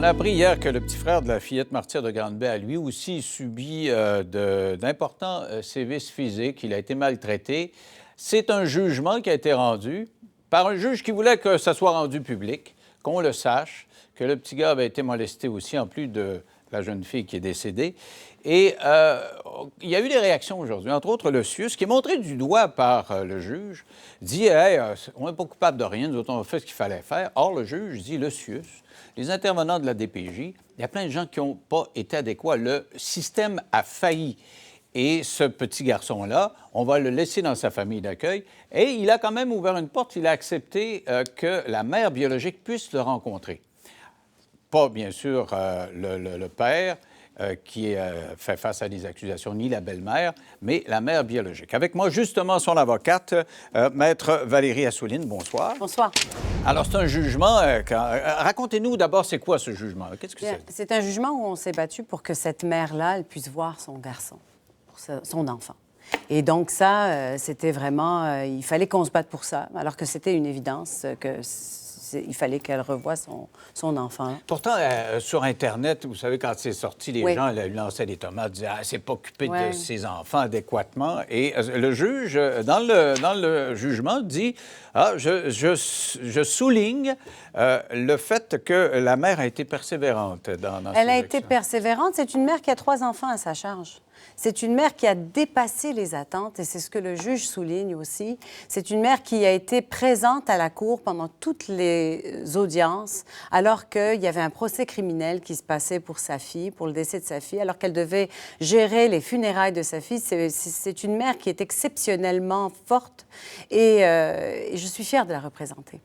On a appris hier que le petit frère de la fillette martyre de Grande-Bay a lui aussi subi d'importants sévices physiques. Il a été maltraité. C'est un jugement qui a été rendu par un juge qui voulait que ça soit rendu public, qu'on le sache, que le petit gars avait été molesté aussi, en plus de la jeune fille qui est décédée. Et il y a eu des réactions aujourd'hui, entre autres le CIUS, qui est montré du doigt par le juge, dit hey, « on n'est pas coupable de rien, nous autres, on a fait ce qu'il fallait faire ». Or, le juge dit, le CIUS, les intervenants de la DPJ, il y a plein de gens qui n'ont pas été adéquats. Le système a failli. Et ce petit garçon-là, on va le laisser dans sa famille d'accueil. Et il a quand même ouvert une porte, il a accepté que la mère biologique puisse le rencontrer. Pas, bien sûr, le père qui fait face à des accusations, ni la belle-mère, mais la mère biologique. Avec moi, justement, son avocate, Maître Valérie Assouline. Bonsoir. Bonsoir. Alors, c'est un jugement. Racontez-nous d'abord, c'est quoi ce jugement? Qu'est-ce que c'est? C'est un jugement où on s'est battu pour que cette mère-là, elle puisse voir son garçon, pour son enfant. Et donc ça, c'était vraiment... il fallait qu'on se batte pour ça, alors que c'était une évidence il fallait qu'elle revoie son enfant. Pourtant, sur Internet, vous savez, quand c'est sorti, les gens lui lançaient des tomates, disaient « Ah, c'est pas occupé de ses enfants adéquatement ». Et le juge, dans le jugement, dit « Ah, je souligne le fait que la mère a été persévérante dans Elle a été persévérante. C'est une mère qui a 3 enfants à sa charge. C'est une mère qui a dépassé les attentes, et c'est ce que le juge souligne aussi. C'est une mère qui a été présente à la cour pendant toutes les audiences, alors qu'il y avait un procès criminel qui se passait pour sa fille, pour le décès de sa fille, alors qu'elle devait gérer les funérailles de sa fille. C'est une mère qui est exceptionnellement forte, et je suis fière de la représenter.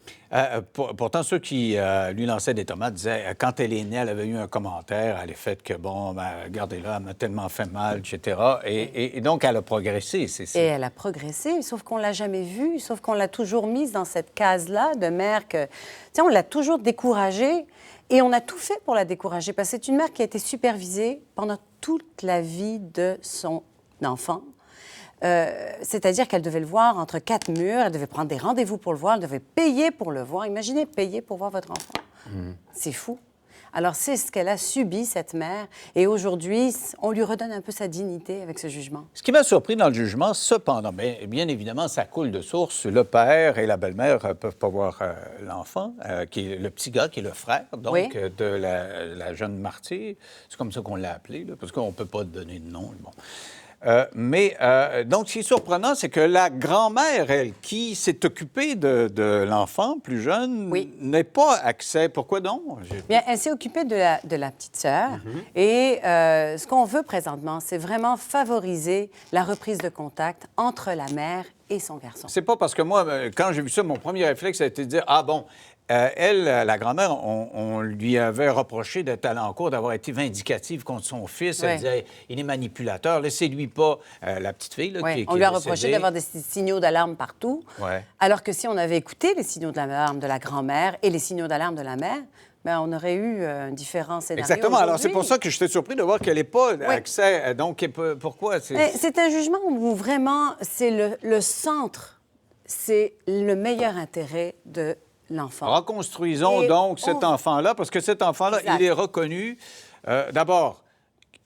Pourtant, ceux qui lui lançaient des tomates disaient, quand elle est née, elle avait eu un commentaire à l'effet que, bon, regardez-là, elle m'a tellement fait mal, etc. Et donc, elle a progressé, c'est ça. Et elle a progressé, sauf qu'on ne l'a jamais vue, sauf qu'on l'a toujours mise dans cette case-là de mère que... Tu sais, on l'a toujours découragée, et on a tout fait pour la décourager, parce que c'est une mère qui a été supervisée pendant toute la vie de son enfant. C'est-à-dire qu'elle devait le voir entre 4 murs, elle devait prendre des rendez-vous pour le voir, elle devait payer pour le voir. Imaginez, payer pour voir votre enfant. C'est fou. Alors, c'est ce qu'elle a subi, cette mère. Et aujourd'hui, on lui redonne un peu sa dignité avec ce jugement. Ce qui m'a surpris dans le jugement, cependant, bien évidemment, ça coule de source. Le père et la belle-mère ne peuvent pas voir l'enfant, qui est le petit gars, qui est le frère, donc, de la jeune martyre. C'est comme ça qu'on l'a appelé, là, parce qu'on ne peut pas donner de nom. Bon. Donc, ce qui est surprenant, c'est que la grand-mère, elle, qui s'est occupée de l'enfant plus jeune, n'ait pas accès. Pourquoi donc? Bien, elle s'est occupée de la petite sœur. Et ce qu'on veut présentement, c'est vraiment favoriser la reprise de contact entre la mère et son garçon. C'est pas parce que moi, quand j'ai vu ça, mon premier réflexe a été de dire « Ah bon ». Elle, la grand-mère, on lui avait reproché d'être allée en cours, d'avoir été vindicative contre son fils. Elle disait, il est manipulateur, laissez-lui pas la petite fille là, qui est on lui a reproché d'avoir des signaux d'alarme partout. Alors que si on avait écouté les signaux d'alarme de la grand-mère et les signaux d'alarme de la mère, bien, on aurait eu un différent scénario. Exactement. Alors, c'est pour ça que j'étais surpris de voir qu'elle n'ait pas accès. Donc, pourquoi? C'est un jugement où vraiment, c'est le centre, c'est le meilleur intérêt de l'enfant. Reconstruisons donc cet enfant-là, parce que cet enfant-là, il est reconnu. D'abord,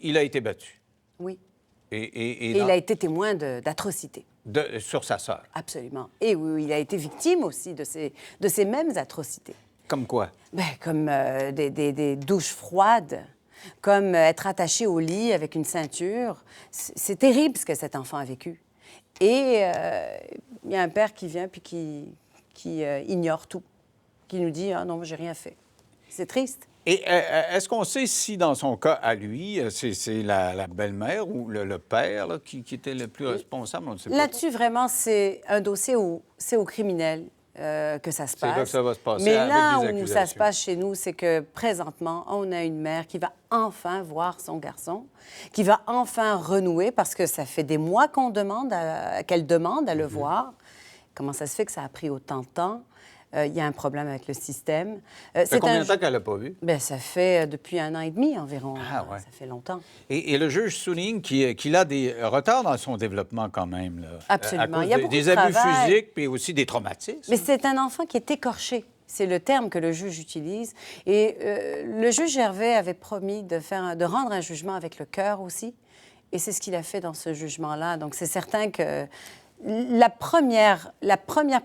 il a été battu. Oui. Et il a été témoin d'atrocités. Sur sa sœur. Absolument. Et oui, il a été victime aussi de ces mêmes atrocités. Comme quoi? Bien, comme des douches froides, comme être attaché au lit avec une ceinture. C'est terrible ce que cet enfant a vécu. Et il y a un père qui vient puis qui ignore tout, qui nous dit « Ah non, j'ai rien fait ». C'est triste. Et est-ce qu'on sait si, dans son cas à lui, c'est la belle-mère ou le père là, qui était le plus responsable? Là-dessus, vraiment, c'est un dossier où c'est au criminel que ça se passe. C'est là que ça va se passer. Mais avec là des où ça se passe chez nous, c'est que présentement, on a une mère qui va enfin voir son garçon, qui va enfin renouer, parce que ça fait des mois qu'elle demande à le voir. Comment ça se fait que ça a pris autant de temps? Il y a un problème avec le système. Ça fait combien de temps qu'elle l'a pas vu? Bien, ça fait depuis 1 an et demi environ. Ah, ouais. Ça fait longtemps. Et le juge souligne qu'il a des retards dans son développement quand même. Là, absolument. À cause il y a beaucoup des de abus travail. physiques puis aussi des traumatismes. Mais c'est un enfant qui est écorché. C'est le terme que le juge utilise. Et le juge Gervais avait promis de rendre un jugement avec le cœur aussi. Et c'est ce qu'il a fait dans ce jugement-là. Donc, c'est certain que la première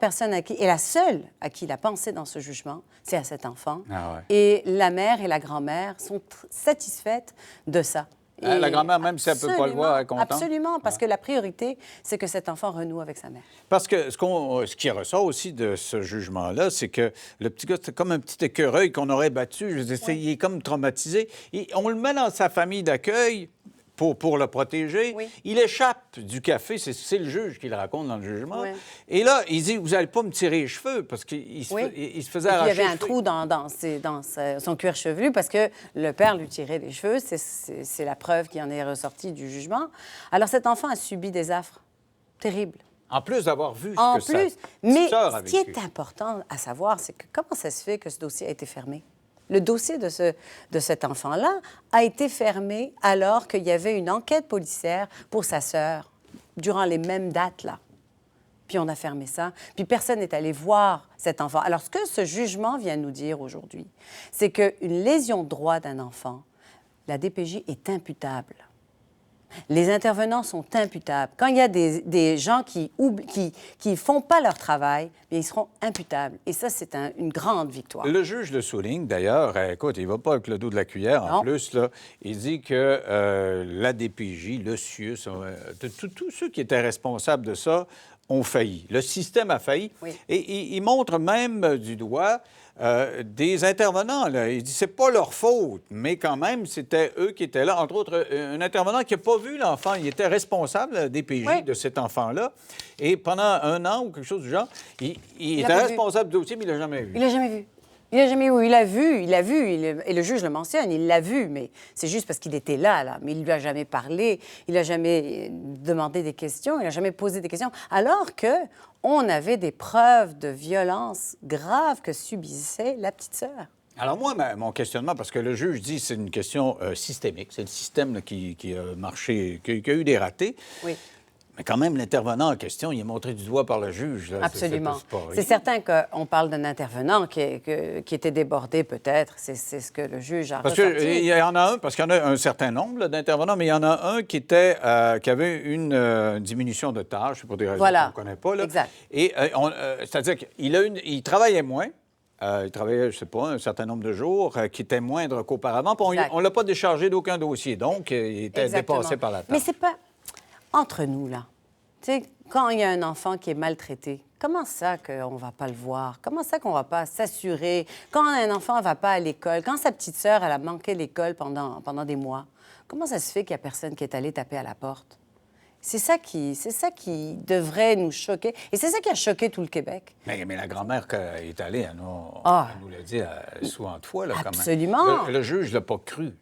personne et la seule à qui il a pensé dans ce jugement, c'est à cet enfant. Ah ouais. Et la mère et la grand-mère sont satisfaites de ça. Hein, la grand-mère, même si elle ne peut pas le voir, elle est contente? Absolument, parce que la priorité, c'est que cet enfant renoue avec sa mère. Parce que ce qui ressort aussi de ce jugement-là, c'est que le petit gars, c'est comme un petit écureuil qu'on aurait battu. Je veux dire, il est comme traumatisé. Et on le met dans sa famille d'accueil pour le protéger. Oui. Il échappe du café. C'est le juge qui le raconte dans le jugement. Oui. Et là, il dit, vous n'allez pas me tirer les cheveux, parce qu'il se, il se faisait arracher Il y avait un les cheveux. trou dans son cuir chevelu parce que le père lui tirait les cheveux. C'est la preuve qui en est ressortie du jugement. Alors, cet enfant a subi des affres terribles. En plus d'avoir vu En ce que plus, sa mais sœur a ce qui vécu. est important à savoir, c'est que comment ça se fait que ce dossier a été fermé? Le dossier de cet enfant-là a été fermé alors qu'il y avait une enquête policière pour sa sœur durant les mêmes dates-là. Puis on a fermé ça. Puis personne n'est allé voir cet enfant. Alors, ce que ce jugement vient nous dire aujourd'hui, c'est qu'une lésion de droit d'un enfant, la DPJ est imputable. Les intervenants sont imputables. Quand il y a des gens qui font pas leur travail, bien, ils seront imputables. Et ça, c'est une grande victoire. Le juge le souligne, d'ailleurs. Écoute, il ne va pas avec le dos de la cuillère, en Non. plus. Là, il dit que la DPJ, le CIUS, tous ceux qui étaient responsables de ça ont failli. Le système a failli. Oui. Et il montre même du doigt des intervenants. Là. Il dit c'est pas leur faute, mais quand même, c'était eux qui étaient là. Entre autres, un intervenant qui n'a pas vu l'enfant. Il était responsable, la DPJ, Oui. de cet enfant-là. Et pendant 1 an ou quelque chose du genre, il était pas vu. responsable du dossier, mais il ne l'a jamais vu. Il l'a jamais vu. Il l'a jamais vu. Il l'a vu, et le juge le mentionne, il l'a vu, mais c'est juste parce qu'il était là. Mais il ne lui a jamais parlé, il n'a jamais demandé des questions, il n'a jamais posé des questions, alors qu'on avait des preuves de violence grave que subissait la petite sœur. Alors moi, mon questionnement, parce que le juge dit que c'est une question systémique, c'est le système là, qui a marché, qui a eu des ratés. Oui. Mais quand même, l'intervenant en question, il est montré du doigt par le juge. Là. Absolument. C'est pas rien. C'est certain qu'on parle d'un intervenant qui était débordé, peut-être. C'est ce que le juge a Parce ressorti. qu'il y en a un, parce qu'il y en a un certain nombre là, d'intervenants, mais il y en a un qui avait une diminution de tâches pour des raisons Voilà. qu'on ne connaît pas. Là. Exact. Et c'est-à-dire qu'il travaillait moins. Il travaillait, je ne sais pas, un certain nombre de jours, qui était moindre qu'auparavant. Puis Exact. on ne l'a pas déchargé d'aucun dossier. Donc, il était Exactement. dépassé par la tâche. Mais c'est pas entre nous, là. Tu sais, quand il y a un enfant qui est maltraité, comment ça qu'on ne va pas le voir? Comment ça qu'on ne va pas s'assurer? Quand un enfant ne va pas à l'école, quand sa petite sœur, elle a manqué l'école pendant des mois, comment ça se fait qu'il n'y a personne qui est allé taper à la porte? C'est ça qui devrait nous choquer. Et c'est ça qui a choqué tout le Québec. Mais la grand-mère qui est allée, elle nous l'a dit souvent de fois. Là, quand même. Absolument. Le juge ne l'a pas cru.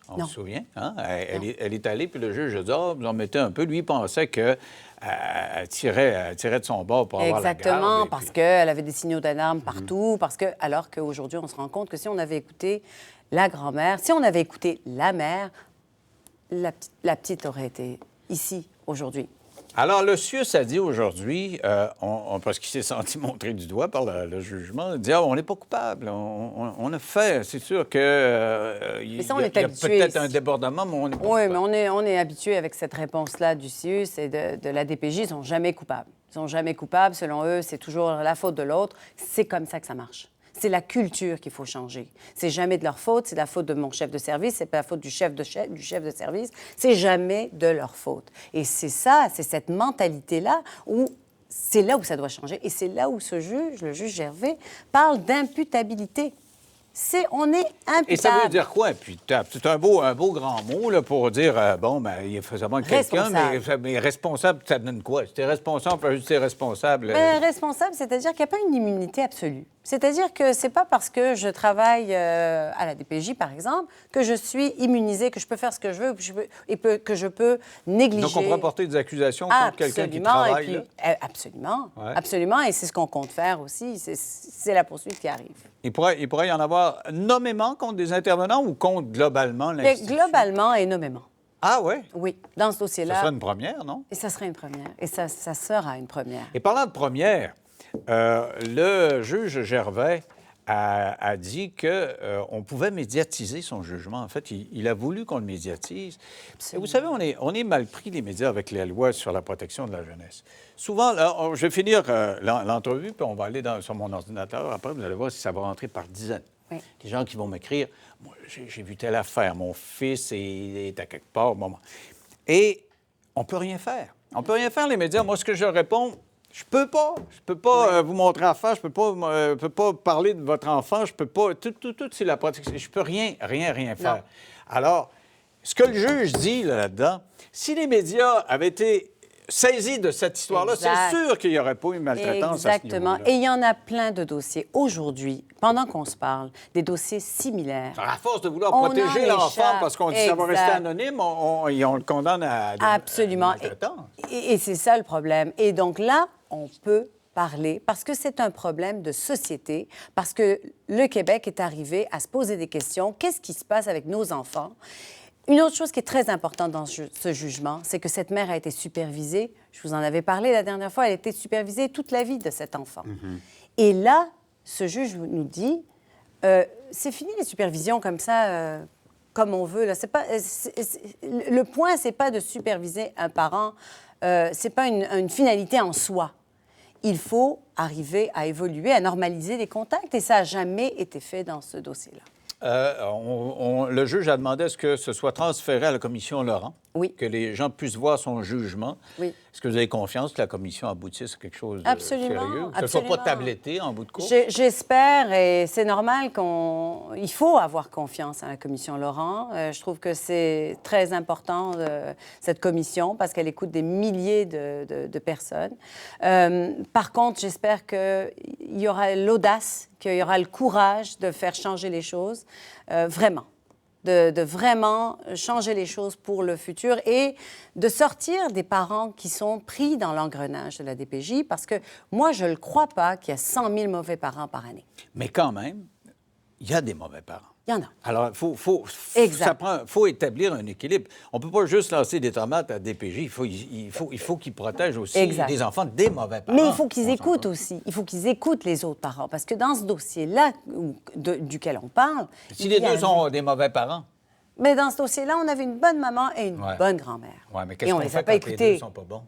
On Non. se souvient. Hein? Elle est allée, puis le juge a dit vous en mettez un peu. Lui, il pensait qu'elle tirait de son bord pour avoir la garde. Exactement, et parce puis- qu'elle avait des signaux d'alarme partout, alors qu'aujourd'hui, on se rend compte que si on avait écouté la grand-mère, si on avait écouté la mère, la petite aurait été ici aujourd'hui. Alors, le CIUS a dit aujourd'hui, parce qu'il s'est senti montré du doigt par le jugement, il dit on n'est pas coupable, on a fait. C'est sûr que il ça, on y a est habitué peut-être ici. un débordement, mais on n'est pas Oui, coupable. mais on est habitué avec cette réponse-là du CIUS et de la DPJ. Ils ne sont jamais coupables. Ils sont jamais coupables. Selon eux, c'est toujours la faute de l'autre. C'est comme ça que ça marche. C'est la culture qu'il faut changer. C'est jamais de leur faute. C'est la faute de mon chef de service. C'est pas la faute du chef de service. C'est jamais de leur faute. Et c'est ça, c'est cette mentalité-là où c'est là où ça doit changer. Et c'est là où ce juge, le juge Gervais, parle d'imputabilité. On est imputable. Et ça veut dire quoi, imputable? C'est un beau grand mot là, pour dire, il faisait pas quelqu'un, mais responsable, ça donne quoi? Si t'es responsable, t'es responsable. Responsable, c'est-à-dire qu'il n'y a pas une immunité absolue. C'est-à-dire que c'est pas parce que je travaille à la DPJ, par exemple, que je suis immunisée, que je peux faire ce que je veux que je peux négliger. Donc, on pourra porter des accusations contre quelqu'un qui travaille. Et puis, absolument, Ouais. absolument. Et c'est ce qu'on compte faire aussi. C'est la poursuite qui arrive. Il pourrait y en avoir nommément contre des intervenants ou contre globalement Mais l'institution? globalement et nommément. Ah oui? Oui, dans ce Ce dossier-là. serait une première, non? Et ça serait une première. Et ça sera une première. Et parlant de première, le juge Gervais a dit qu'on pouvait médiatiser son jugement. En fait, il a voulu qu'on le médiatise. Et vous savez, on est mal pris, les médias, avec la loi sur la protection de la jeunesse. Souvent, là, je vais finir l'entrevue, puis on va aller sur mon ordinateur. Après, vous allez voir si ça va rentrer par dizaines. Oui. Des gens qui vont m'écrire, « Moi, j'ai vu telle affaire, mon fils est à quelque part. » Et on ne peut rien faire. On ne peut rien faire, les médias. Moi, ce que je réponds, je peux pas. Je peux pas vous montrer l'affaire. Je peux pas parler de votre enfant. Je peux pas. Tout, c'est la protection. Je peux rien faire. Non. Alors, ce que le juge dit là-dedans, si les médias avaient été saisis de cette histoire-là, Exact. c'est sûr qu'il n'y aurait pas eu maltraitance Exactement. à ce niveau-là. Et il y en a plein de dossiers aujourd'hui, pendant qu'on se parle, des dossiers similaires. À force de vouloir On protéger en l'enfant échappe. parce qu'on dit que ça va rester Exact. anonyme, on le condamne à Absolument. à la maltraitance. Et c'est ça le problème. Et donc là, on peut parler parce que c'est un problème de société, parce que le Québec est arrivé à se poser des questions. Qu'est-ce qui se passe avec nos enfants? Une autre chose qui est très importante dans ce jugement, c'est que cette mère a été supervisée. Je vous en avais parlé la dernière fois, elle a été supervisée toute la vie de cet enfant. Et là, ce juge nous dit, c'est fini les supervisions comme ça, comme on veut. Là. Le point, c'est pas de superviser un parent, c'est pas une finalité en soi. Il faut arriver à évoluer, à normaliser les contacts, et ça n'a jamais été fait dans ce dossier-là. Le juge a demandé à ce que ce soit transféré à la commission Laurent, Oui. que les gens puissent voir son jugement. Oui. Est-ce que vous avez confiance que la commission aboutisse à quelque chose de Absolument, sérieux? Que ce ne soit pas absolument. tabletté en bout de course? J'espère, et c'est normal il faut avoir confiance à la commission Laurent. Je trouve que c'est très important, cette commission, parce qu'elle écoute des milliers de personnes. Par contre, j'espère qu'il y aura l'audace, qu'il y aura le courage de faire changer les choses, vraiment. De vraiment changer les choses pour le futur et de sortir des parents qui sont pris dans l'engrenage de la DPJ, parce que moi, je ne le crois pas qu'il y a 100 000 mauvais parents par année. Mais quand même, il y a des mauvais parents. Il y en a. Alors, Exact. faut établir un équilibre. On ne peut pas juste lancer des tomates à DPJ. Il faut qu'ils protègent aussi Exact. les enfants des mauvais parents. Mais il faut qu'ils On écoutent s'entend. aussi. Il faut qu'ils écoutent les autres parents. Parce que dans ce dossier-là duquel on parle... Si les deux sont des mauvais parents. Mais dans ce dossier-là, on avait une bonne maman et une bonne grand-mère. Oui, mais Et qu'est-ce on qu'on les fait a pas quand les deux écoutés. ne sont pas bons?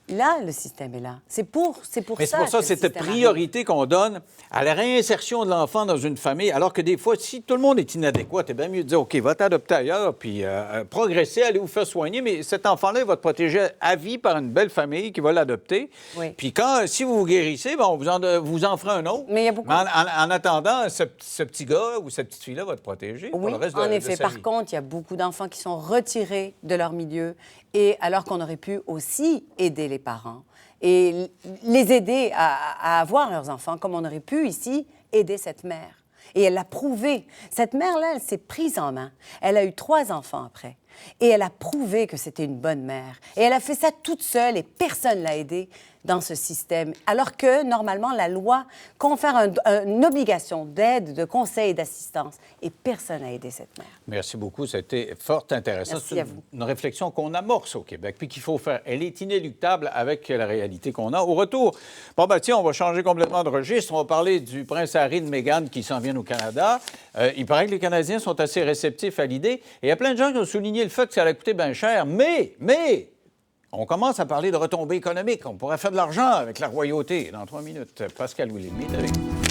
Là, le système est là. C'est pour ça Mais c'est pour que ça le cette système arrive. priorité qu'on donne à la réinsertion de l'enfant dans une famille, alors que des fois, si tout le monde est inadéquat, c'est bien mieux de dire, OK, va t'adopter ailleurs, puis progresser, allez vous faire soigner, mais cet enfant-là, il va te protéger à vie par une belle famille qui va l'adopter. Oui. Puis si vous vous guérissez, ben, on vous en fera un autre. Mais il y a beaucoup- En attendant, ce petit gars ou cette petite fille-là va te protéger pour Oui, le reste en de effet. sa Par vie. contre, il y a beaucoup d'enfants qui sont retirés de leur milieu, et alors qu'on aurait pu aussi aider les parents et les aider à avoir leurs enfants, comme on aurait pu ici aider cette mère. Et elle l'a prouvé. Cette mère-là, elle s'est prise en main. Elle a eu 3 enfants après. Et elle a prouvé que c'était une bonne mère. Et elle a fait ça toute seule et personne ne l'a aidée dans ce système. Alors que, normalement, la loi confère une obligation d'aide, de conseil et d'assistance. Et personne n'a aidé cette mère. Merci beaucoup. C'était fort intéressant. Merci C'est à vous. une réflexion qu'on amorce au Québec, puis qu'il faut faire. Elle est inéluctable avec la réalité qu'on a. Au retour, tiens, on va changer complètement de registre. On va parler du prince Harry de Meghan qui s'en vient au Canada. Il paraît que les Canadiens sont assez réceptifs à l'idée. Et il y a plein de gens qui ont souligné le fait que ça allait coûter bien cher. Mais, on commence à parler de retombées économiques. On pourrait faire de l'argent avec la royauté. Dans 3 minutes, Pascal Willem est avec nous.